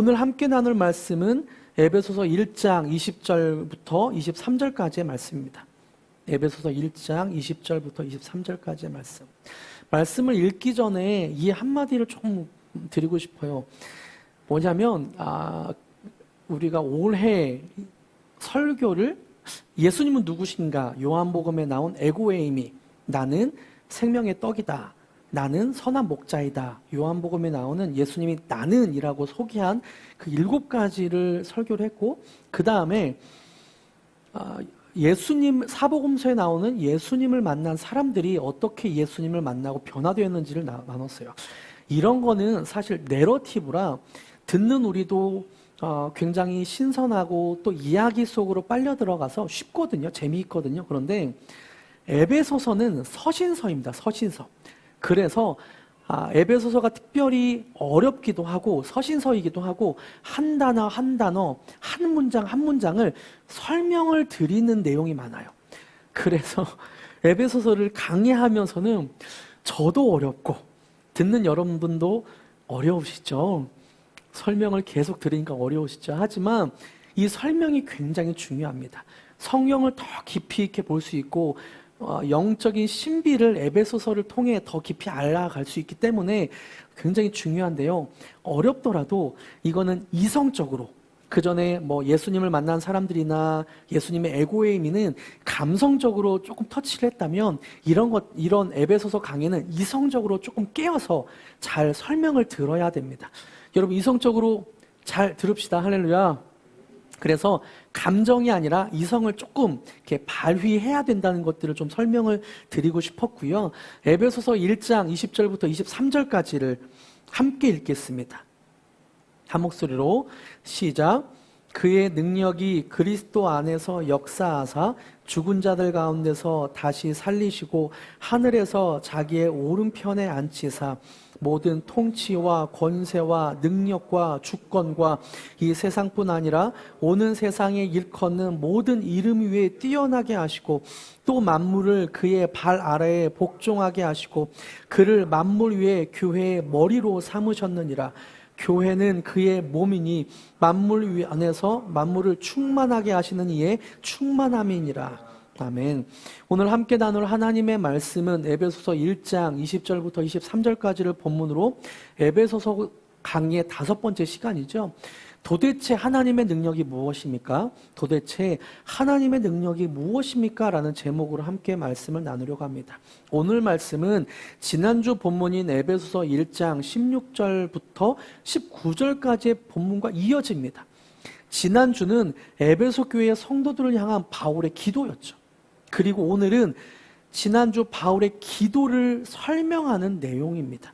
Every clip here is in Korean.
오늘 함께 나눌 말씀은 에베소서 1장 20절부터 23절까지의 말씀입니다. 에베소서 1장 20절부터 23절까지의 말씀을 읽기 전에 이 한마디를 조금 드리고 싶어요. 뭐냐면 우리가 올해 설교를 예수님은 누구신가, 요한복음에 나온 에고에이미, 나는 생명의 떡이다, 나는 선한 목자이다, 요한복음에 나오는 예수님이 나는이라고 소개한 그 7가지를 설교를 했고, 그 다음에 예수님, 사복음서에 나오는 예수님을 만난 사람들이 어떻게 예수님을 만나고 변화되었는지를 나눴어요. 이런 거는 사실 내러티브라 듣는 우리도 굉장히 신선하고 또 이야기 속으로 빨려 들어가서 쉽거든요. 재미있거든요. 그런데 에베소서는 서신서입니다. 서신서. 그래서 에베소서가 특별히 어렵기도 하고 서신서이기도 하고 한 단어 한 단어, 한 문장 한 문장을 설명을 드리는 내용이 많아요. 그래서 에베소서를 강의하면서는 저도 어렵고 듣는 여러분도 어려우시죠. 설명을 계속 들으니까 어려우시죠. 하지만 이 설명이 굉장히 중요합니다. 성경을 더 깊이 있게 볼 수 있고 영적인 신비를 에베소서를 통해 더 깊이 알아갈 수 있기 때문에 굉장히 중요한데요. 어렵더라도 이거는 이성적으로, 그 전에 예수님을 만난 사람들이나 예수님의 에고에이미는 감성적으로 조금 터치를 했다면 이런 에베소서 강의는 이성적으로 조금 깨어서 잘 설명을 들어야 됩니다. 여러분 이성적으로 잘 들읍시다. 할렐루야. 그래서 감정이 아니라 이성을 조금 이렇게 발휘해야 된다는 것들을 좀 설명을 드리고 싶었고요. 에베소서 1장 20절부터 23절까지를 함께 읽겠습니다. 한 목소리로 시작. 그의 능력이 그리스도 안에서 역사하사 죽은 자들 가운데서 다시 살리시고 하늘에서 자기의 오른편에 앉히사 모든 통치와 권세와 능력과 주권과 이 세상뿐 아니라 오는 세상에 일컫는 모든 이름 위에 뛰어나게 하시고 또 만물을 그의 발 아래에 복종하게 하시고 그를 만물 위에 교회의 머리로 삼으셨느니라. 교회는 그의 몸이니 만물 위 안에서 만물을 충만하게 하시는 이의 충만함이니라. 아멘. 오늘 함께 나눌 하나님의 말씀은 에베소서 1장 20절부터 23절까지를 본문으로 에베소서 강의의 5번째 시간이죠. 도대체 하나님의 능력이 무엇입니까? 도대체 하나님의 능력이 무엇입니까? 라는 제목으로 함께 말씀을 나누려고 합니다. 오늘 말씀은 지난주 본문인 에베소서 1장 16절부터 19절까지의 본문과 이어집니다. 지난주는 에베소 교회의 성도들을 향한 바울의 기도였죠. 그리고 오늘은 지난주 바울의 기도를 설명하는 내용입니다.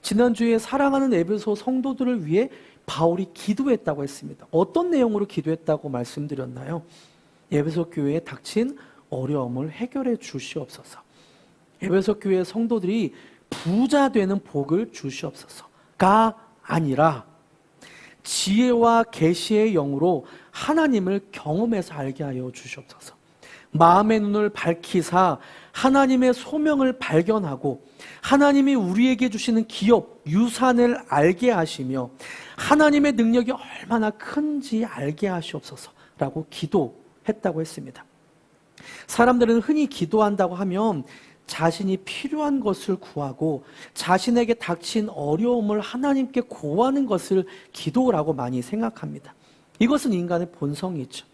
지난주에 사랑하는 에베소 성도들을 위해 바울이 기도했다고 했습니다. 어떤 내용으로 기도했다고 말씀드렸나요? 에베소 교회에 닥친 어려움을 해결해 주시옵소서. 에베소 교회 성도들이 부자 되는 복을 주시옵소서가 아니라 지혜와 계시의 영으로 하나님을 경험해서 알게 하여 주시옵소서. 마음의 눈을 밝히사 하나님의 소명을 발견하고 하나님이 우리에게 주시는 기업, 유산을 알게 하시며 하나님의 능력이 얼마나 큰지 알게 하시옵소서라고 기도했다고 했습니다. 사람들은 흔히 기도한다고 하면 자신이 필요한 것을 구하고 자신에게 닥친 어려움을 하나님께 고하는 것을 기도라고 많이 생각합니다. 이것은 인간의 본성이죠.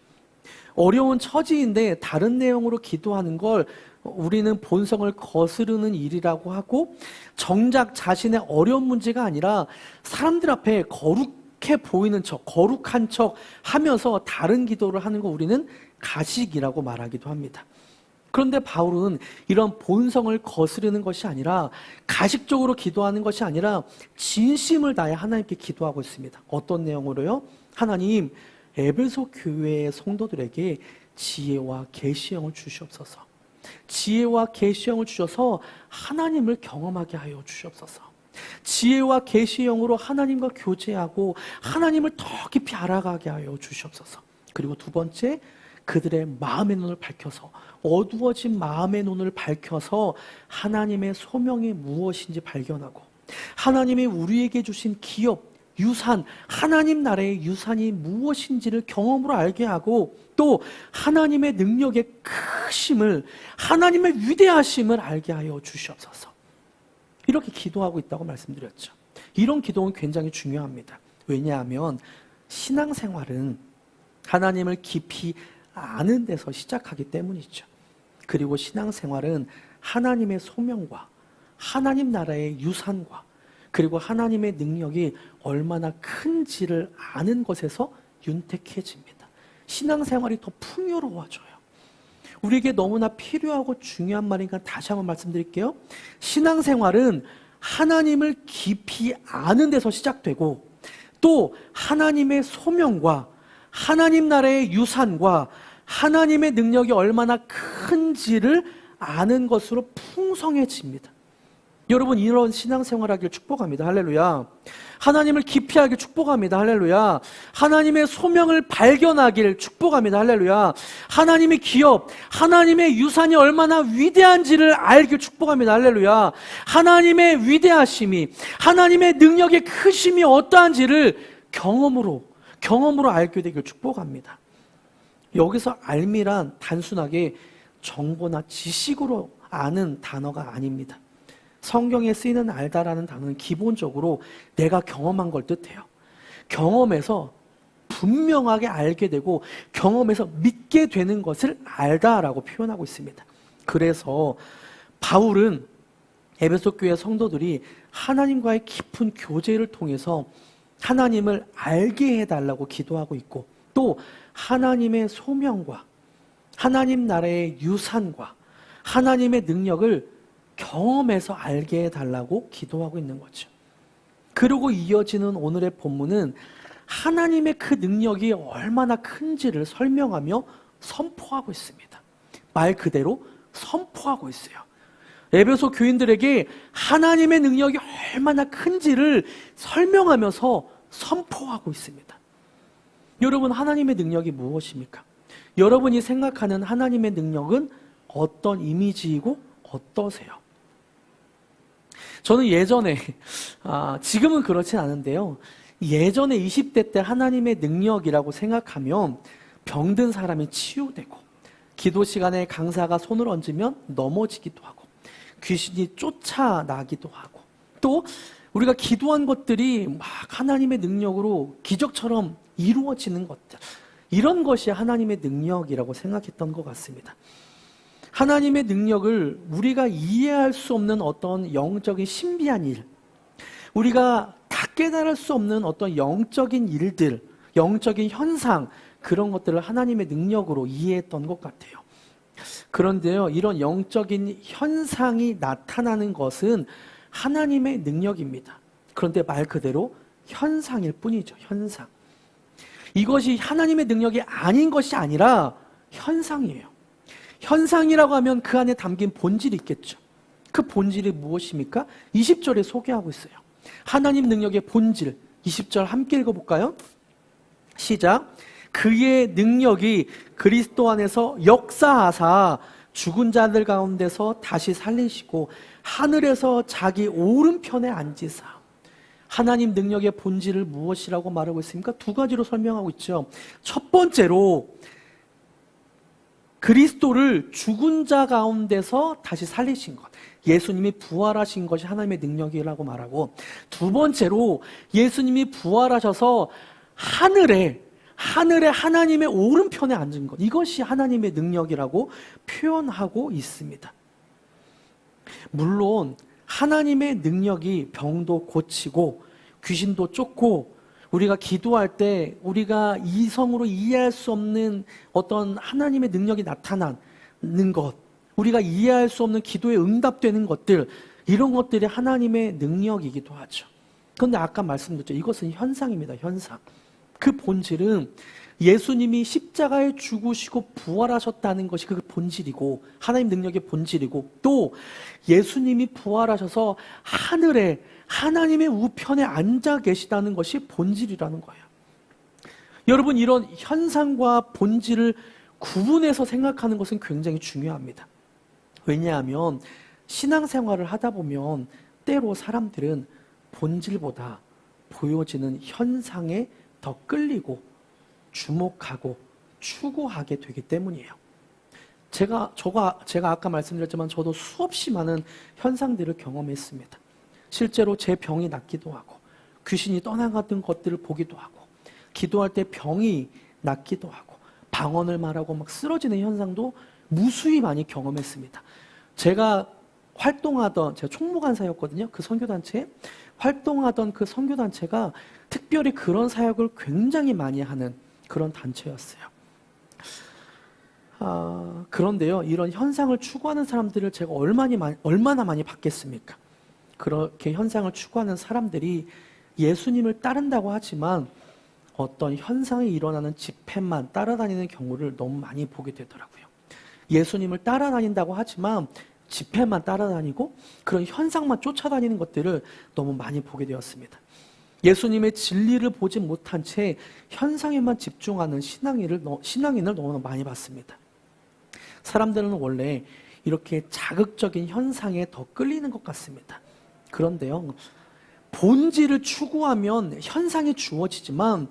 어려운 처지인데 다른 내용으로 기도하는 걸 우리는 본성을 거스르는 일이라고 하고 정작 자신의 어려운 문제가 아니라 사람들 앞에 거룩해 보이는 척, 거룩한 척 하면서 다른 기도를 하는 거 우리는 가식이라고 말하기도 합니다. 그런데 바울은 이런 본성을 거스르는 것이 아니라 가식적으로 기도하는 것이 아니라 진심을 다해 하나님께 기도하고 있습니다. 어떤 내용으로요? 하나님, 에베소 교회의 성도들에게 지혜와 계시형을 주시옵소서. 지혜와 계시형을 주셔서 하나님을 경험하게 하여 주시옵소서. 지혜와 계시형으로 하나님과 교제하고 하나님을 더 깊이 알아가게 하여 주시옵소서. 그리고 두 번째, 그들의 마음의 눈을 밝혀서 어두워진 마음의 눈을 밝혀서 하나님의 소명이 무엇인지 발견하고 하나님이 우리에게 주신 기업, 유산, 하나님 나라의 유산이 무엇인지를 경험으로 알게 하고 또 하나님의 능력의 크심을, 하나님의 위대하심을 알게 하여 주시옵소서. 이렇게 기도하고 있다고 말씀드렸죠. 이런 기도는 굉장히 중요합니다. 왜냐하면 신앙생활은 하나님을 깊이 아는 데서 시작하기 때문이죠. 그리고 신앙생활은 하나님의 소명과 하나님 나라의 유산과 그리고 하나님의 능력이 얼마나 큰지를 아는 것에서 윤택해집니다. 신앙생활이 더 풍요로워져요. 우리에게 너무나 필요하고 중요한 말이니까 다시 한번 말씀드릴게요. 신앙생활은 하나님을 깊이 아는 데서 시작되고 또 하나님의 소명과 하나님 나라의 유산과 하나님의 능력이 얼마나 큰지를 아는 것으로 풍성해집니다. 여러분, 이런 신앙생활 하길 축복합니다. 할렐루야. 하나님을 깊이 알길 축복합니다. 할렐루야. 하나님의 소명을 발견하길 축복합니다. 할렐루야. 하나님의 기업, 하나님의 유산이 얼마나 위대한지를 알길 축복합니다. 할렐루야. 하나님의 위대하심이, 하나님의 능력의 크심이 어떠한지를 경험으로 알게 되길 축복합니다. 여기서 알미란 단순하게 정보나 지식으로 아는 단어가 아닙니다. 성경에 쓰이는 알다라는 단어는 기본적으로 내가 경험한 걸 뜻해요. 경험에서 분명하게 알게 되고 경험에서 믿게 되는 것을 알다라고 표현하고 있습니다. 그래서 바울은 에베소 교회 성도들이 하나님과의 깊은 교제를 통해서 하나님을 알게 해달라고 기도하고 있고 또 하나님의 소명과 하나님 나라의 유산과 하나님의 능력을 경험해서 알게 해달라고 기도하고 있는 거죠. 그리고 이어지는 오늘의 본문은 하나님의 그 능력이 얼마나 큰지를 설명하며 선포하고 있습니다. 말 그대로 선포하고 있어요. 에베소 교인들에게 하나님의 능력이 얼마나 큰지를 설명하면서 선포하고 있습니다. 여러분, 하나님의 능력이 무엇입니까? 여러분이 생각하는 하나님의 능력은 어떤 이미지이고 어떠세요? 저는 예전에, 지금은 그렇진 않은데요. 예전에 20대 때 하나님의 능력이라고 생각하면 병든 사람이 치유되고 기도 시간에 강사가 손을 얹으면 넘어지기도 하고 귀신이 쫓아나기도 하고 또 우리가 기도한 것들이 막 하나님의 능력으로 기적처럼 이루어지는 것들, 이런 것이 하나님의 능력이라고 생각했던 것 같습니다. 하나님의 능력을 우리가 이해할 수 없는 어떤 영적인 신비한 일, 우리가 다 깨달을 수 없는 어떤 영적인 일들, 영적인 현상, 그런 것들을 하나님의 능력으로 이해했던 것 같아요. 그런데요, 이런 영적인 현상이 나타나는 것은 하나님의 능력입니다. 그런데 말 그대로 현상일 뿐이죠. 현상. 이것이 하나님의 능력이 아닌 것이 아니라 현상이에요. 현상이라고 하면 그 안에 담긴 본질이 있겠죠. 그 본질이 무엇입니까? 20절에 소개하고 있어요. 하나님 능력의 본질, 20절 함께 읽어볼까요? 시작. 그의 능력이 그리스도 안에서 역사하사 죽은 자들 가운데서 다시 살리시고 하늘에서 자기 오른편에 앉으사. 하나님 능력의 본질을 무엇이라고 말하고 있습니까? 두 가지로 설명하고 있죠. 첫 번째로 그리스도를 죽은 자 가운데서 다시 살리신 것, 예수님이 부활하신 것이 하나님의 능력이라고 말하고, 두 번째로 예수님이 부활하셔서 하늘에 하나님의 오른편에 앉은 것, 이것이 하나님의 능력이라고 표현하고 있습니다. 물론 하나님의 능력이 병도 고치고 귀신도 쫓고 우리가 기도할 때 우리가 이성으로 이해할 수 없는 어떤 하나님의 능력이 나타나는 것, 우리가 이해할 수 없는 기도에 응답되는 것들, 이런 것들이 하나님의 능력이기도 하죠. 그런데 아까 말씀드렸죠. 이것은 현상입니다. 현상. 그 본질은 예수님이 십자가에 죽으시고 부활하셨다는 것이 그 본질이고 하나님 능력의 본질이고 또 예수님이 부활하셔서 하늘에 하나님의 우편에 앉아 계시다는 것이 본질이라는 거예요. 여러분, 이런 현상과 본질을 구분해서 생각하는 것은 굉장히 중요합니다. 왜냐하면 신앙생활을 하다 보면 때로 사람들은 본질보다 보여지는 현상에 더 끌리고 주목하고 추구하게 되기 때문이에요. 제가 아까 말씀드렸지만 저도 수없이 많은 현상들을 경험했습니다. 실제로 제 병이 낫기도 하고 귀신이 떠나가던 것들을 보기도 하고 기도할 때 병이 낫기도 하고 방언을 말하고 막 쓰러지는 현상도 무수히 많이 경험했습니다. 제가 총무간사였거든요. 그 선교단체에 활동하던 그 선교단체가 특별히 그런 사역을 굉장히 많이 하는 그런 단체였어요. 그런데요, 이런 현상을 추구하는 사람들을 제가 얼마나 많이 봤겠습니까? 그렇게 현상을 추구하는 사람들이 예수님을 따른다고 하지만 어떤 현상이 일어나는 집회만 따라다니는 경우를 너무 많이 보게 되더라고요. 예수님을 따라다닌다고 하지만 집회만 따라다니고 그런 현상만 쫓아다니는 것들을 너무 많이 보게 되었습니다. 예수님의 진리를 보지 못한 채 현상에만 집중하는 신앙인을 너무나 많이 봤습니다. 사람들은 원래 이렇게 자극적인 현상에 더 끌리는 것 같습니다. 그런데요, 본질을 추구하면 현상이 주어지지만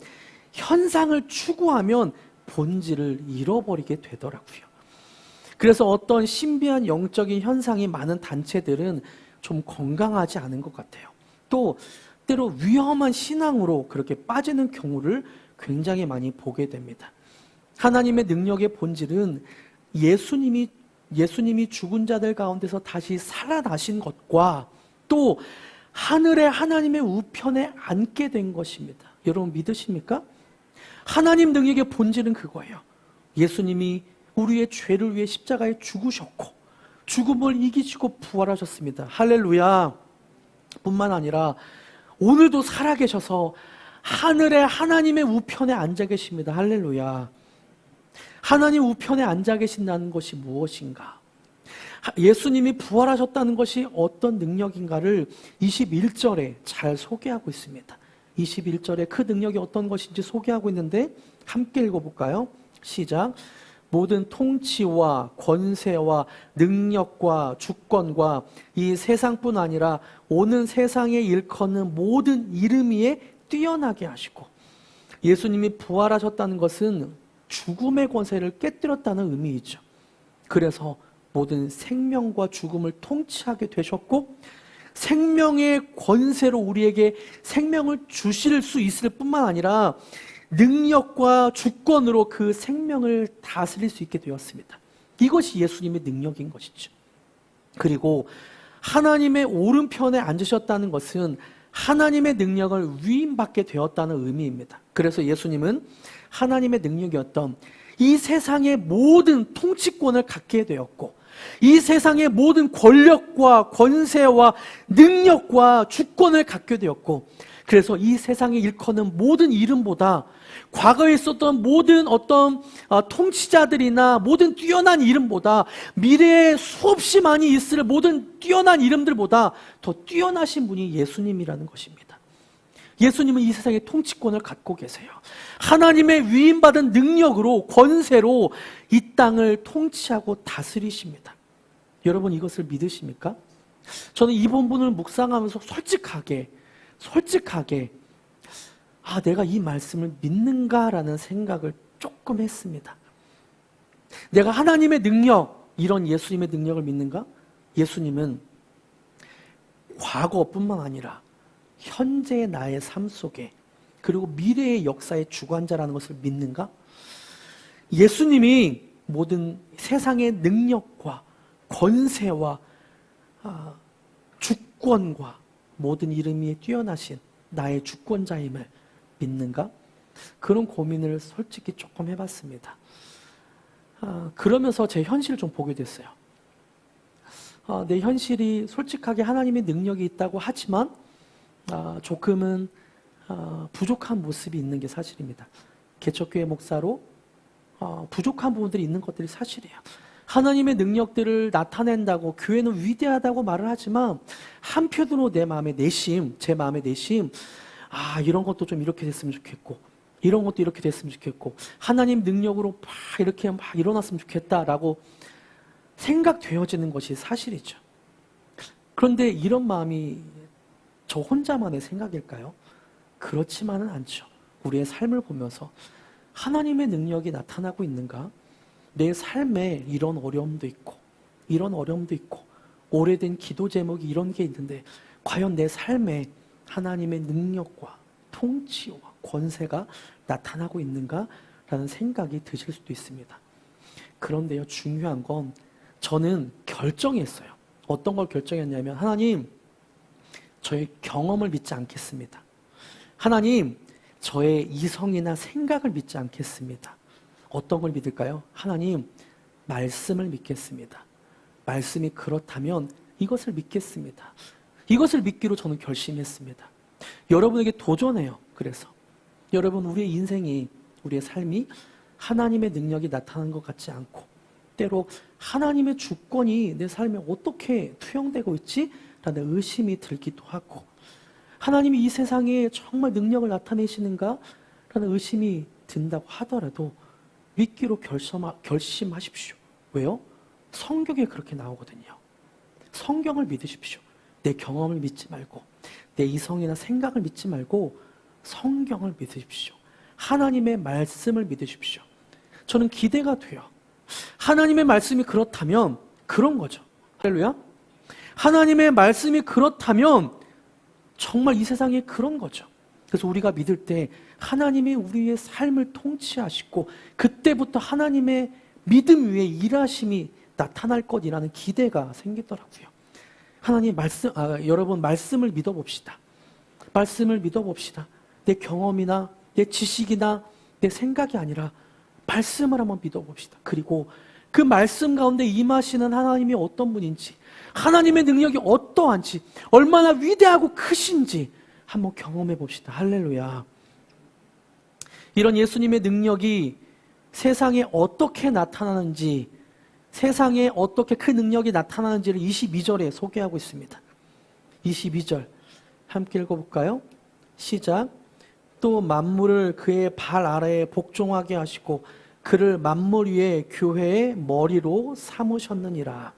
현상을 추구하면 본질을 잃어버리게 되더라고요. 그래서 어떤 신비한 영적인 현상이 많은 단체들은 좀 건강하지 않은 것 같아요. 또 때로 위험한 신앙으로 그렇게 빠지는 경우를 굉장히 많이 보게 됩니다. 하나님의 능력의 본질은 예수님이 죽은 자들 가운데서 다시 살아나신 것과 또 하늘의 하나님의 우편에 앉게 된 것입니다. 여러분 믿으십니까? 하나님 능력의 본질은 그거예요. 예수님이 우리의 죄를 위해 십자가에 죽으셨고 죽음을 이기시고 부활하셨습니다. 할렐루야. 뿐만 아니라 오늘도 살아계셔서 하늘의 하나님의 우편에 앉아 계십니다. 할렐루야. 하나님 우편에 앉아 계신다는 것이 무엇인가? 예수님이 부활하셨다는 것이 어떤 능력인가를 21절에 잘 소개하고 있습니다. 21절에 그 능력이 어떤 것인지 소개하고 있는데 함께 읽어볼까요? 시작. 모든 통치와 권세와 능력과 주권과 이 세상뿐 아니라 오는 세상에 일컫는 모든 이름 위에 뛰어나게 하시고, 예수님이 부활하셨다는 것은 죽음의 권세를 깨뜨렸다는 의미이죠. 그래서 모든 생명과 죽음을 통치하게 되셨고 생명의 권세로 우리에게 생명을 주실 수 있을 뿐만 아니라 능력과 주권으로 그 생명을 다스릴 수 있게 되었습니다. 이것이 예수님의 능력인 것이죠. 그리고 하나님의 오른편에 앉으셨다는 것은 하나님의 능력을 위임받게 되었다는 의미입니다. 그래서 예수님은 하나님의 능력이었던 이 세상의 모든 통치권을 갖게 되었고 이 세상의 모든 권력과 권세와 능력과 주권을 갖게 되었고, 그래서 이 세상에 일컫는 모든 이름보다 과거에 있었던 모든 어떤 통치자들이나 모든 뛰어난 이름보다 미래에 수없이 많이 있을 모든 뛰어난 이름들보다 더 뛰어나신 분이 예수님이라는 것입니다. 예수님은 이 세상의 통치권을 갖고 계세요. 하나님의 위임받은 능력으로 권세로 이 땅을 통치하고 다스리십니다. 여러분 이것을 믿으십니까? 저는 이 본문을 묵상하면서 솔직하게 내가 이 말씀을 믿는가라는 생각을 조금 했습니다. 내가 하나님의 능력, 이런 예수님의 능력을 믿는가? 예수님은 과거뿐만 아니라 현재의 나의 삶 속에 그리고 미래의 역사의 주관자라는 것을 믿는가? 예수님이 모든 세상의 능력과 권세와 주권과 모든 이름 위에 뛰어나신 나의 주권자임을 믿는가? 그런 고민을 솔직히 조금 해봤습니다. 그러면서 제 현실을 좀 보게 됐어요. 내 현실이 솔직하게 하나님의 능력이 있다고 하지만 조금은 부족한 모습이 있는 게 사실입니다. 개척교회 목사로 부족한 부분들이 있는 것들이 사실이에요. 하나님의 능력들을 나타낸다고 교회는 위대하다고 말을 하지만 한편으로 제 마음의 내심 이런 것도 좀 이렇게 됐으면 좋겠고 이런 것도 이렇게 됐으면 좋겠고 하나님 능력으로 이렇게 일어났으면 좋겠다라고 생각되어지는 것이 사실이죠. 그런데 이런 마음이 저 혼자만의 생각일까요? 그렇지만은 않죠. 우리의 삶을 보면서 하나님의 능력이 나타나고 있는가? 내 삶에 이런 어려움도 있고 이런 어려움도 있고 오래된 기도 제목이 이런 게 있는데 과연 내 삶에 하나님의 능력과 통치와 권세가 나타나고 있는가라는 생각이 드실 수도 있습니다. 그런데요, 중요한 건 저는 결정했어요. 어떤 걸 결정했냐면 하나님, 저의 경험을 믿지 않겠습니다. 하나님, 저의 이성이나 생각을 믿지 않겠습니다. 어떤 걸 믿을까요? 하나님, 말씀을 믿겠습니다. 말씀이 그렇다면 이것을 믿겠습니다. 이것을 믿기로 저는 결심했습니다. 여러분에게 도전해요. 그래서 여러분, 우리의 인생이, 우리의 삶이 하나님의 능력이 나타나는 것 같지 않고 때로 하나님의 주권이 내 삶에 어떻게 투영되고 있지? 라는 의심이 들기도 하고 하나님이 이 세상에 정말 능력을 나타내시는가? 라는 의심이 든다고 하더라도 믿기로 결심하십시오. 왜요? 성경에 그렇게 나오거든요. 성경을 믿으십시오. 내 경험을 믿지 말고 내 이성이나 생각을 믿지 말고 성경을 믿으십시오. 하나님의 말씀을 믿으십시오. 저는 기대가 돼요. 하나님의 말씀이 그렇다면 그런 거죠. 할렐루야. 하나님의 말씀이 그렇다면 정말 이 세상에 그런 거죠. 그래서 우리가 믿을 때 하나님이 우리의 삶을 통치하시고 그때부터 하나님의 믿음 위에 일하심이 나타날 것이라는 기대가 생기더라고요. 하나님 여러분 말씀을 믿어봅시다. 말씀을 믿어봅시다. 내 경험이나 내 지식이나 내 생각이 아니라 말씀을 한번 믿어봅시다. 그리고 그 말씀 가운데 임하시는 하나님이 어떤 분인지, 하나님의 능력이 어떠한지, 얼마나 위대하고 크신지 한번 경험해 봅시다. 할렐루야. 이런 예수님의 능력이 세상에 어떻게 나타나는지, 세상에 어떻게 그 능력이 나타나는지를 22절에 소개하고 있습니다. 22절 함께 읽어볼까요? 시작. 또 만물을 그의 발 아래에 복종하게 하시고 그를 만물 위에 교회의 머리로 삼으셨느니라.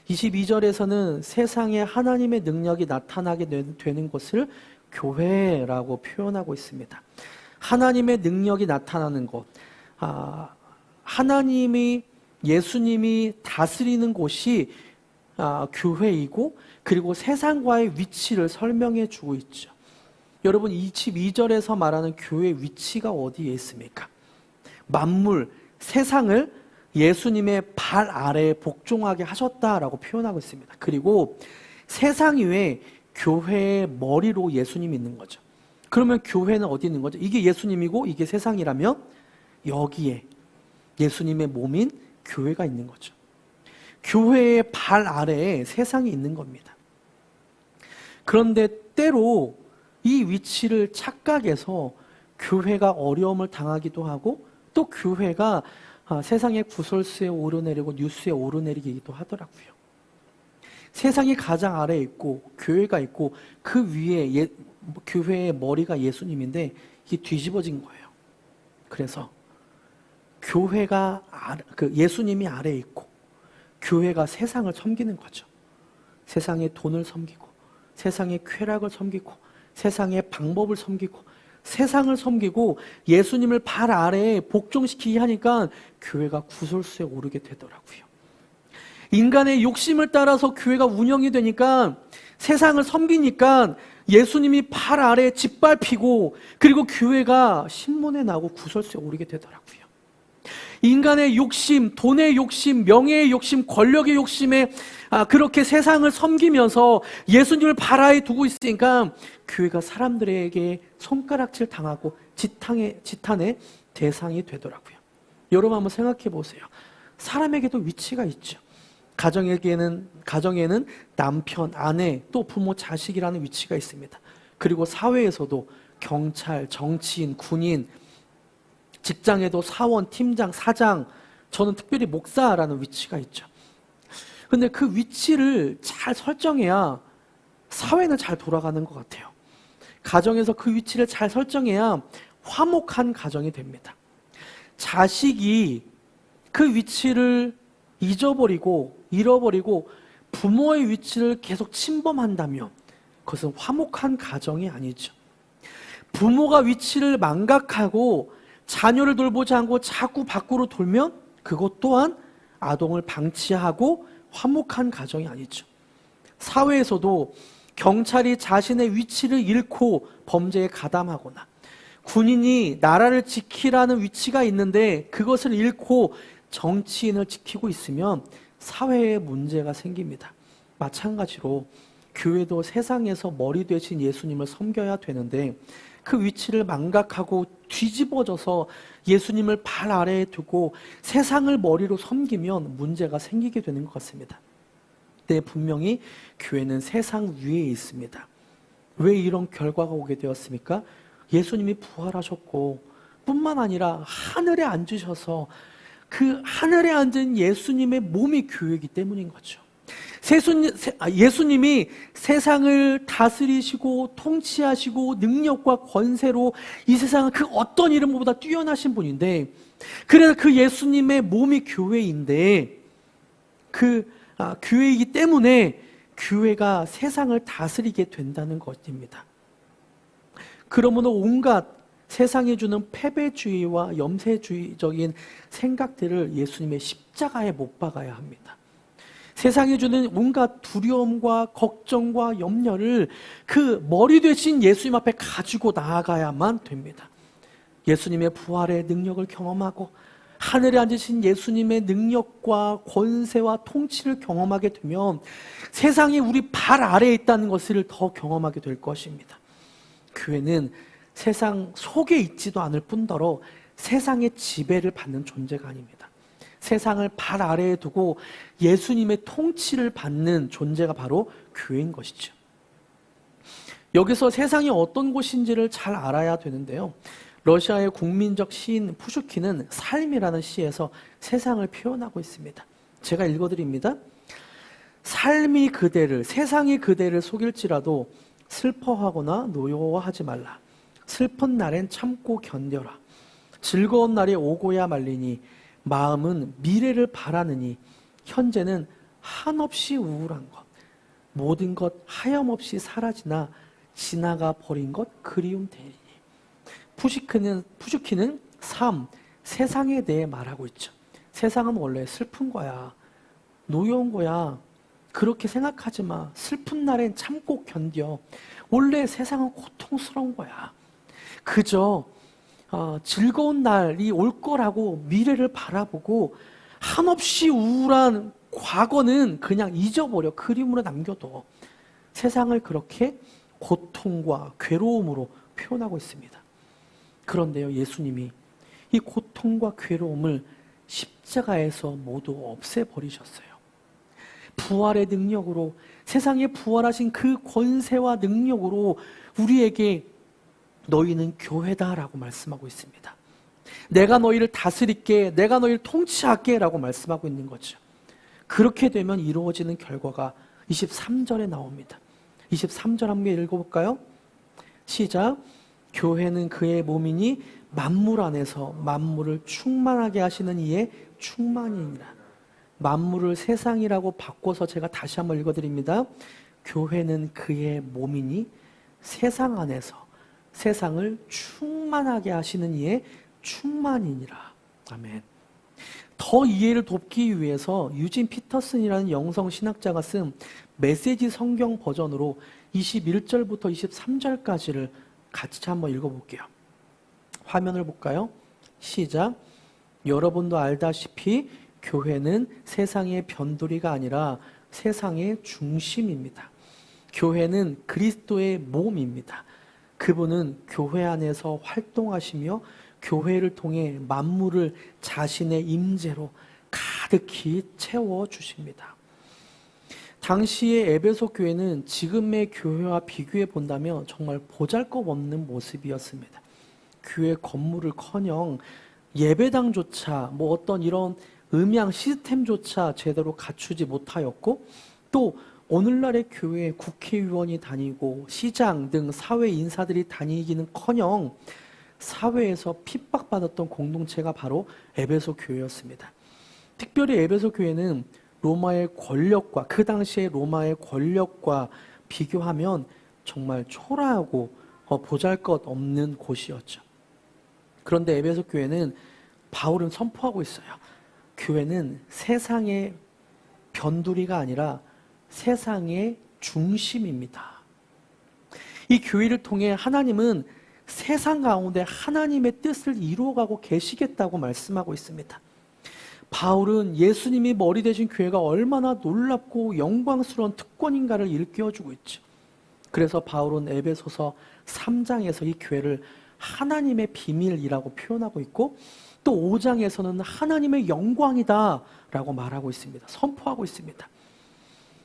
22절에서는 세상에 하나님의 능력이 나타나게 되는 것을 교회라고 표현하고 있습니다. 하나님의 능력이 나타나는 것, 예수님이 다스리는 곳이 교회이고 그리고 세상과의 위치를 설명해 주고 있죠. 여러분 22절에서 말하는 교회의 위치가 어디에 있습니까? 만물, 세상을 예수님의 발 아래에 복종하게 하셨다라고 표현하고 있습니다. 그리고 세상 위에 교회의 머리로 예수님이 있는 거죠. 그러면 교회는 어디 있는 거죠? 이게 예수님이고 이게 세상이라면 여기에 예수님의 몸인 교회가 있는 거죠. 교회의 발 아래에 세상이 있는 겁니다. 그런데 때로 이 위치를 착각해서 교회가 어려움을 당하기도 하고 또 교회가 세상의 구설수에 오르내리고 뉴스에 오르내리기도 하더라고요. 세상이 가장 아래에 있고 교회가 있고 그 위에 교회의 머리가 예수님인데 이게 뒤집어진 거예요. 그래서 교회가 예수님이 아래에 있고 교회가 세상을 섬기는 거죠. 세상의 돈을 섬기고 세상의 쾌락을 섬기고 세상의 방법을 섬기고 세상을 섬기고 예수님을 발 아래에 복종시키게 하니까 교회가 구설수에 오르게 되더라고요. 인간의 욕심을 따라서 교회가 운영이 되니까 세상을 섬기니까 예수님이 발 아래에 짓밟히고 그리고 교회가 신문에 나고 구설수에 오르게 되더라고요. 인간의 욕심, 돈의 욕심, 명예의 욕심, 권력의 욕심에 그렇게 세상을 섬기면서 예수님을 발 아래에 두고 있으니까 교회가 사람들에게 손가락질 당하고 지탄의 대상이 되더라고요. 여러분 한번 생각해 보세요. 사람에게도 위치가 있죠. 가정에는 남편, 아내, 또 부모, 자식이라는 위치가 있습니다. 그리고 사회에서도 경찰, 정치인, 군인, 직장에도 사원, 팀장, 사장, 저는 특별히 목사라는 위치가 있죠. 근데 그 위치를 잘 설정해야 사회는 잘 돌아가는 것 같아요. 가정에서 그 위치를 잘 설정해야 화목한 가정이 됩니다. 자식이 그 위치를 잃어버리고 부모의 위치를 계속 침범한다면 그것은 화목한 가정이 아니죠. 부모가 위치를 망각하고 자녀를 돌보지 않고 자꾸 밖으로 돌면 그것 또한 아동을 방치하고 화목한 가정이 아니죠. 사회에서도 경찰이 자신의 위치를 잃고 범죄에 가담하거나 군인이 나라를 지키라는 위치가 있는데 그것을 잃고 정치인을 지키고 있으면 사회에 문제가 생깁니다. 마찬가지로 교회도 세상에서 머리 되신 예수님을 섬겨야 되는데 그 위치를 망각하고 뒤집어져서 예수님을 발 아래에 두고 세상을 머리로 섬기면 문제가 생기게 되는 것 같습니다. 네, 분명히 교회는 세상 위에 있습니다. 왜 이런 결과가 오게 되었습니까? 예수님이 부활하셨고 뿐만 아니라 하늘에 앉으셔서 그 하늘에 앉은 예수님의 몸이 교회이기 때문인 거죠. 예수님이 세상을 다스리시고 통치하시고 능력과 권세로 이 세상은 그 어떤 이름보다 뛰어나신 분인데, 그래서 그 예수님의 몸이 교회인데 교회이기 때문에 교회가 세상을 다스리게 된다는 것입니다. 그러므로 온갖 세상이 주는 패배주의와 염세주의적인 생각들을 예수님의 십자가에 못 박아야 합니다. 세상이 주는 온갖 두려움과 걱정과 염려를 그 머리 되신 예수님 앞에 가지고 나아가야만 됩니다. 예수님의 부활의 능력을 경험하고 하늘에 앉으신 예수님의 능력과 권세와 통치를 경험하게 되면 세상이 우리 발 아래에 있다는 것을 더 경험하게 될 것입니다. 교회는 세상 속에 있지도 않을 뿐더러 세상의 지배를 받는 존재가 아닙니다. 세상을 발 아래에 두고 예수님의 통치를 받는 존재가 바로 교회인 것이죠. 여기서 세상이 어떤 곳인지를 잘 알아야 되는데요. 러시아의 국민적 시인 푸슈킨은 삶이라는 시에서 세상을 표현하고 있습니다. 제가 읽어드립니다. 삶이 그대를, 세상이 그대를 속일지라도 슬퍼하거나 노여워하지 말라. 슬픈 날엔 참고 견뎌라. 즐거운 날이 오고야 말리니 마음은 미래를 바라느니 현재는 한없이 우울한 것, 모든 것 하염없이 사라지나 지나가 버린 것 그리움 되리니. 푸슈킨은 삶, 세상에 대해 말하고 있죠. 세상은 원래 슬픈 거야, 노여운 거야, 그렇게 생각하지 마. 슬픈 날엔 참고 견뎌. 원래 세상은 고통스러운 거야. 그저 즐거운 날이 올 거라고 미래를 바라보고 한없이 우울한 과거는 그냥 잊어버려. 그림으로 남겨둬. 세상을 그렇게 고통과 괴로움으로 표현하고 있습니다. 그런데요, 예수님이 이 고통과 괴로움을 십자가에서 모두 없애버리셨어요. 부활의 능력으로, 세상에 부활하신 그 권세와 능력으로 우리에게 너희는 교회다라고 말씀하고 있습니다. 내가 너희를 다스릴게, 내가 너희를 통치할게 라고 말씀하고 있는 거죠. 그렇게 되면 이루어지는 결과가 23절에 나옵니다. 23절 한번 읽어볼까요? 시작. 교회는 그의 몸이니 만물 안에서 만물을 충만하게 하시는 이의 충만이니라. 만물을 세상이라고 바꿔서 제가 다시 한번 읽어드립니다. 교회는 그의 몸이니 세상 안에서 세상을 충만하게 하시는 이의 충만이니라. 아멘. 더 이해를 돕기 위해서 유진 피터슨이라는 영성 신학자가 쓴 메시지 성경 버전으로 21절부터 23절까지를 같이 한번 읽어볼게요. 화면을 볼까요? 시작. 여러분도 알다시피 교회는 세상의 변두리가 아니라 세상의 중심입니다. 교회는 그리스도의 몸입니다. 그분은 교회 안에서 활동하시며 교회를 통해 만물을 자신의 임재로 가득히 채워주십니다. 당시의 에베소 교회는 지금의 교회와 비교해 본다면 정말 보잘것없는 모습이었습니다. 교회 건물을커녕 예배당조차 어떤 이런 음향 시스템조차 제대로 갖추지 못하였고, 또 오늘날의 교회에 국회의원이 다니고 시장 등 사회 인사들이 다니기는커녕 사회에서 핍박받았던 공동체가 바로 에베소 교회였습니다. 특별히 에베소 교회는 로마의 권력과, 그 당시의 로마의 권력과 비교하면 정말 초라하고 보잘것없는 곳이었죠. 그런데 에베소 교회는 바울은 선포하고 있어요. 교회는 세상의 변두리가 아니라 세상의 중심입니다. 이 교회를 통해 하나님은 세상 가운데 하나님의 뜻을 이루어가고 계시겠다고 말씀하고 있습니다. 바울은 예수님이 머리 되신 교회가 얼마나 놀랍고 영광스러운 특권인가를 일깨워주고 있죠. 그래서 바울은 에베소서 3장에서 이 교회를 하나님의 비밀이라고 표현하고 있고, 또 5장에서는 하나님의 영광이다 라고 말하고 있습니다. 선포하고 있습니다.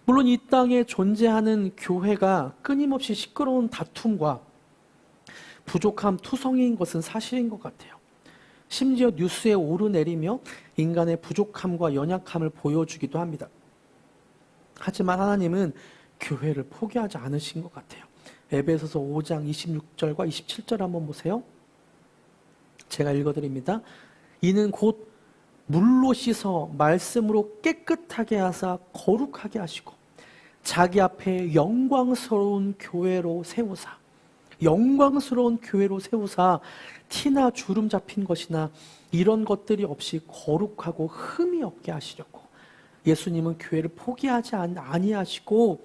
물론 이 땅에 존재하는 교회가 끊임없이 시끄러운 다툼과 부족함 투성이인 것은 사실인 것 같아요. 심지어 뉴스에 오르내리며 인간의 부족함과 연약함을 보여주기도 합니다. 하지만 하나님은 교회를 포기하지 않으신 것 같아요. 에베소서 5장 26절과 27절 한번 보세요. 제가 읽어드립니다. 이는 곧 물로 씻어 말씀으로 깨끗하게 하사 거룩하게 하시고 자기 앞에 영광스러운 교회로 세우사, 영광스러운 교회로 세우사 티나 주름 잡힌 것이나 이런 것들이 없이 거룩하고 흠이 없게 하시려고. 예수님은 교회를 포기하지 아니하시고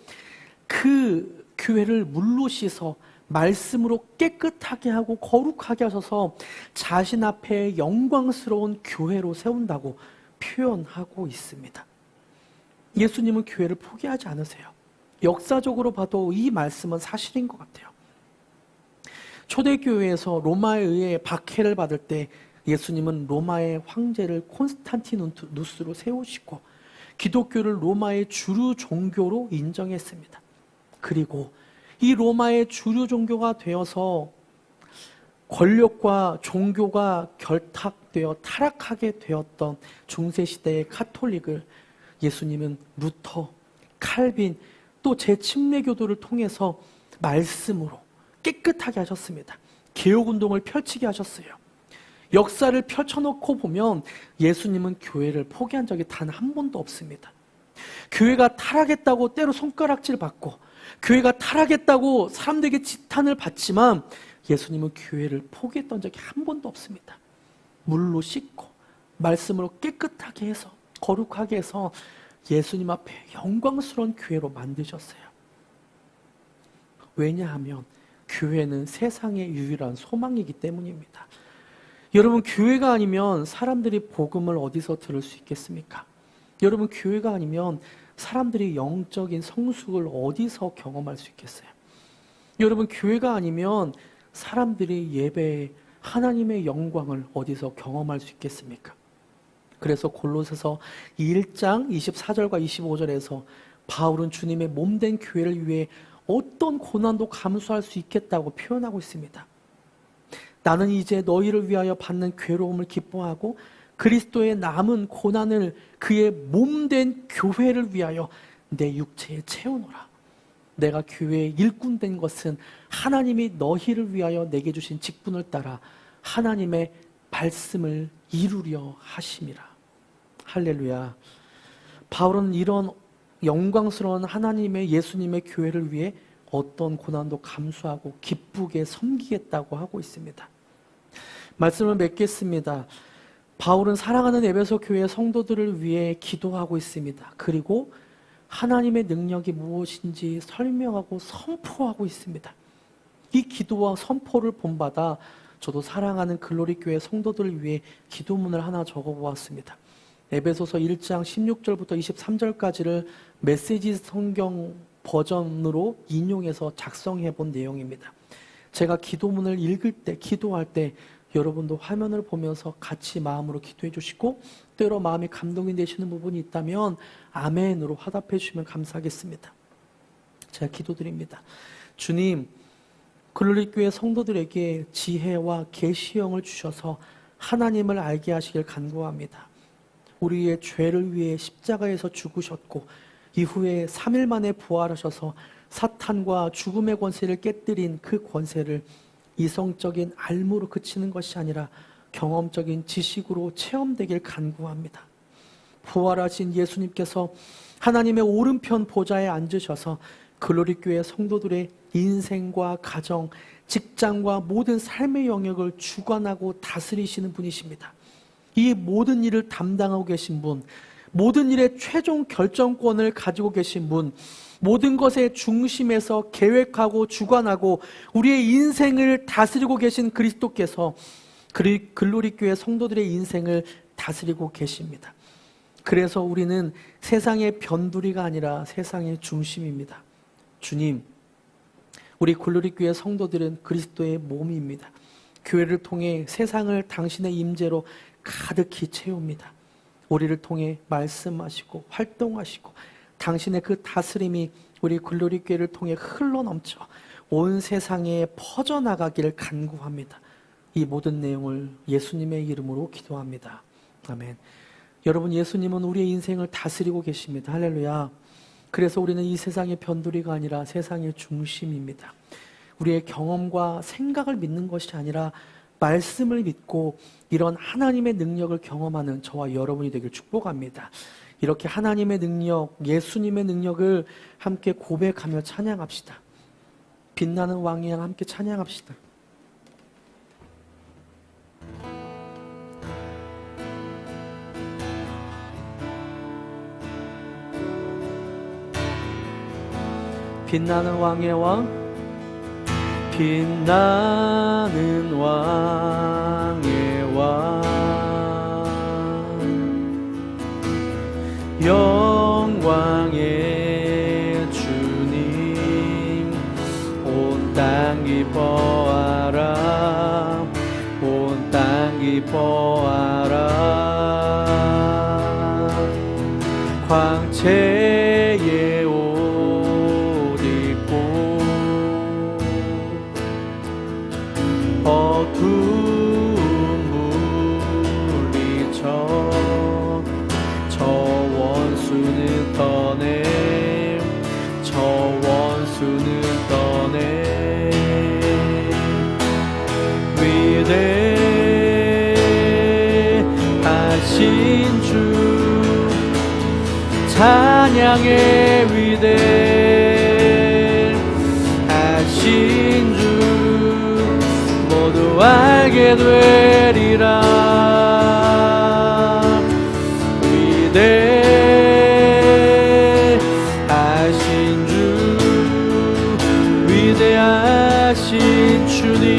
그 교회를 물로 씻어 말씀으로 깨끗하게 하고 거룩하게 하셔서 자신 앞에 영광스러운 교회로 세운다고 표현하고 있습니다. 예수님은 교회를 포기하지 않으세요. 역사적으로 봐도 이 말씀은 사실인 것 같아요. 초대교회에서 로마에 의해 박해를 받을 때 예수님은 로마의 황제를 콘스탄티누스로 세우시고 기독교를 로마의 주류 종교로 인정했습니다. 그리고 이 로마의 주류 종교가 되어서 권력과 종교가 결탁되어 타락하게 되었던 중세시대의 카톨릭을 예수님은 루터, 칼빈, 또 제침례교도를 통해서 말씀으로 깨끗하게 하셨습니다. 개혁운동을 펼치게 하셨어요. 역사를 펼쳐놓고 보면 예수님은 교회를 포기한 적이 단 한 번도 없습니다. 교회가 타락했다고 때로 손가락질 받고 교회가 타락했다고 사람들에게 지탄을 받지만 예수님은 교회를 포기했던 적이 한 번도 없습니다. 물로 씻고 말씀으로 깨끗하게 해서 거룩하게 해서 예수님 앞에 영광스러운 교회로 만드셨어요. 왜냐하면 교회는 세상의 유일한 소망이기 때문입니다. 여러분, 교회가 아니면 사람들이 복음을 어디서 들을 수 있겠습니까? 여러분, 교회가 아니면 사람들이 영적인 성숙을 어디서 경험할 수 있겠어요? 여러분, 교회가 아니면 사람들이 예배에 하나님의 영광을 어디서 경험할 수 있겠습니까? 그래서 골로새서 1장 24절과 25절에서 바울은 주님의 몸된 교회를 위해 어떤 고난도 감수할 수 있겠다고 표현하고 있습니다. 나는 이제 너희를 위하여 받는 괴로움을 기뻐하고 그리스도의 남은 고난을 그의 몸된 교회를 위하여 내 육체에 채우노라. 내가 교회의 일꾼 된 것은 하나님이 너희를 위하여 내게 주신 직분을 따라 하나님의 말씀을 이루려 하심이라. 할렐루야. 바울은 이런 영광스러운 하나님의 예수님의 교회를 위해 어떤 고난도 감수하고 기쁘게 섬기겠다고 하고 있습니다. 말씀을 맺겠습니다. 바울은 사랑하는 에베소 교회 성도들을 위해 기도하고 있습니다. 그리고 하나님의 능력이 무엇인지 설명하고 선포하고 있습니다. 이 기도와 선포를 본받아 저도 사랑하는 글로리 교회 성도들을 위해 기도문을 하나 적어보았습니다. 에베소서 1장 16절부터 23절까지를 메시지 성경 버전으로 인용해서 작성해 본 내용입니다. 제가 기도문을 읽을 때, 기도할 때 여러분도 화면을 보면서 같이 마음으로 기도해 주시고 때로 마음이 감동이 되시는 부분이 있다면 아멘으로 화답해 주시면 감사하겠습니다. 제가 기도드립니다. 주님, 글로리교회 성도들에게 지혜와 계시형을 주셔서 하나님을 알게 하시길 간구합니다. 우리의 죄를 위해 십자가에서 죽으셨고 이후에 3일 만에 부활하셔서 사탄과 죽음의 권세를 깨뜨린 그 권세를 이성적인 알무로 그치는 것이 아니라 경험적인 지식으로 체험되길 간구합니다. 부활하신 예수님께서 하나님의 오른편 보좌에 앉으셔서 글로리 교회 성도들의 인생과 가정, 직장과 모든 삶의 영역을 주관하고 다스리시는 분이십니다. 이 모든 일을 담당하고 계신 분, 모든 일의 최종 결정권을 가지고 계신 분, 모든 것의 중심에서 계획하고 주관하고 우리의 인생을 다스리고 계신 그리스도께서 글로리 교회 성도들의 인생을 다스리고 계십니다. 그래서 우리는 세상의 변두리가 아니라 세상의 중심입니다. 주님, 우리 글로리 교회 성도들은 그리스도의 몸입니다. 교회를 통해 세상을 당신의 임재로 가득히 채웁니다. 우리를 통해 말씀하시고 활동하시고 당신의 그 다스림이 우리 글로리 교회를 통해 흘러넘쳐 온 세상에 퍼져나가기를 간구합니다. 이 모든 내용을 예수님의 이름으로 기도합니다. 아멘. 여러분, 예수님은 우리의 인생을 다스리고 계십니다. 할렐루야. 그래서 우리는 이 세상의 변두리가 아니라 세상의 중심입니다. 우리의 경험과 생각을 믿는 것이 아니라 말씀을 믿고 이런 하나님의 능력을 경험하는 저와 여러분이 되길 축복합니다. 이렇게 하나님의 능력, 예수님의 능력을 함께 고백하며 찬양합시다. 빛나는 왕의 양 함께 찬양합시다. 빛나는 왕의 왕, 빛나는 왕의 왕, 영광의 주님, 온 땅 기뻐하라, 온 땅 기뻐하라. 광채의 어두운 물리쳐 저 원수는 떠내, 저 원수는 떠내. 위대하신 주 찬양의 위대하신 주 모두 알게 되리라. 위대하신 주, 위대하신 주님,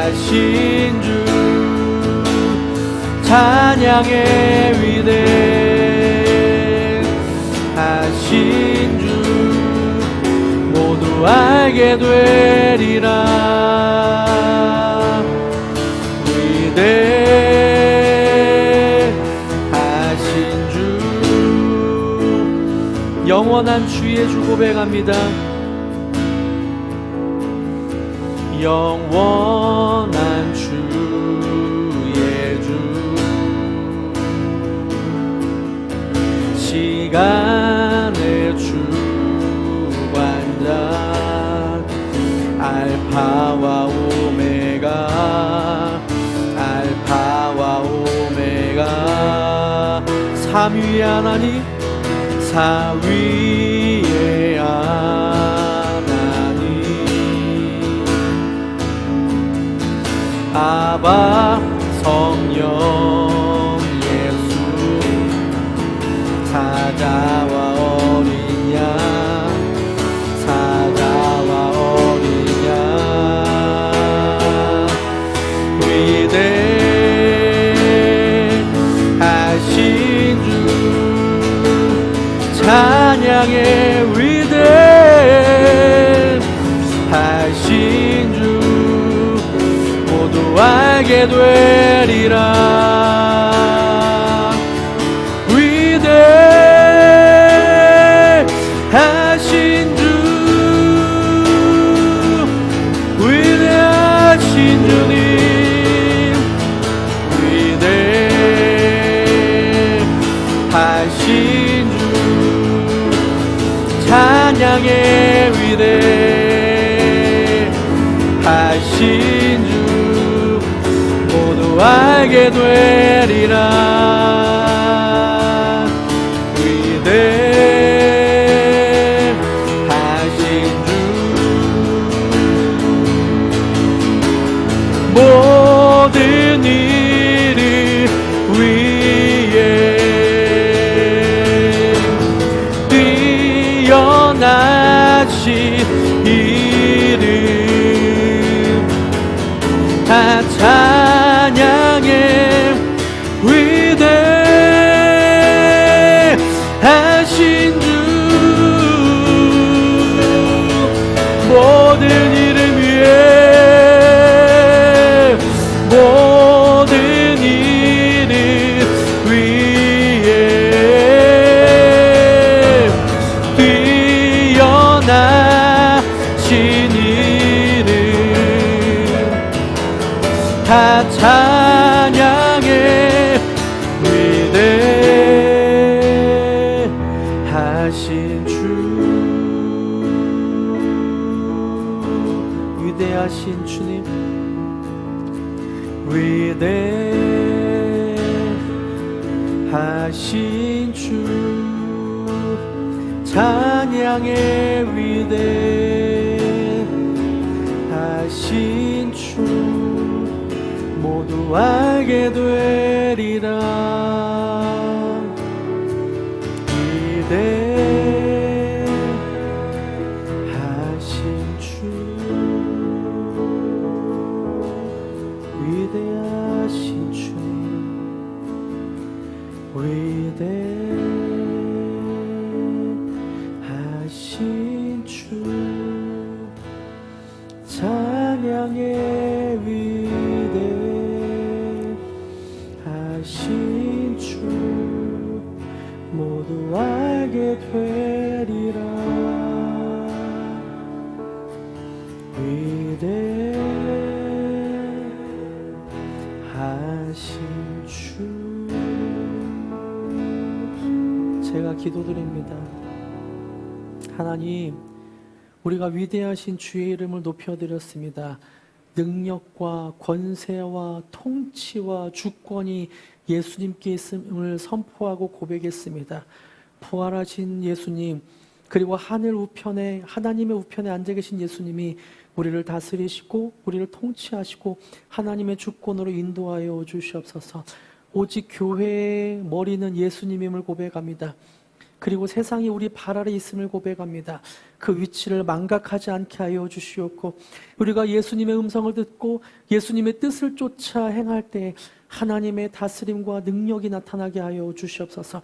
위대하신 주 찬양의 위대하신 알게 되리라. 위대하신 주, 영원한 주의 주 고백합니다. 영원한 주의 주, 시간의 주관자, 알파와 오메가, 알파와 오메가, 삼위의 하나님, 사위의 하나님, 아바 성령 예수, 사자와 어린 양, 사자와 어린 양, 위대하신 주 찬양의 위대하신 주 모두 알게 되리라. 위대하신 주, 위대하신 주님, 위대하신 주 찬양의 위대하신 주 알게 되리라. 위대하신 주 모든 일을 위해 뛰어나신 이름 다 찬양해. 위대하신 주 모든 이름 위에 모든 이름 위에 뛰어나신 이름 다 찬양해. 위대하신 주 위대하신 주님 위대하신 주 찬양의 위대하신 주 모두 알게 되리라. 위대하신 주 위대하신 주님 위대하신 주 찬양의 위대하신 주 모두 알게 되리라. 위대하신 주 제가 기도드립니다. 하나님, 우리가 위대하신 주의 이름을 높여드렸습니다. 능력과 권세와 통치와 주권이 예수님께 있음을 선포하고 고백했습니다. 부활하신 예수님, 그리고 하늘 우편에 하나님의 우편에 앉아 계신 예수님이 우리를 다스리시고 우리를 통치하시고 하나님의 주권으로 인도하여 주시옵소서. 오직 교회의 머리는 예수님임을 고백합니다. 그리고 세상이 우리 발 아래 있음을 고백합니다. 그 위치를 망각하지 않게 하여 주시옵고, 우리가 예수님의 음성을 듣고 예수님의 뜻을 쫓아 행할 때 하나님의 다스림과 능력이 나타나게 하여 주시옵소서.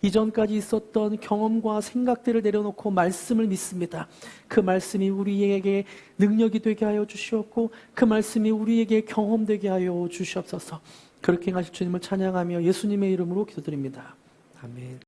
이전까지 있었던 경험과 생각들을 내려놓고 말씀을 믿습니다. 그 말씀이 우리에게 능력이 되게 하여 주시옵고, 그 말씀이 우리에게 경험되게 하여 주시옵소서. 그렇게 행하실 주님을 찬양하며 예수님의 이름으로 기도드립니다. 아멘.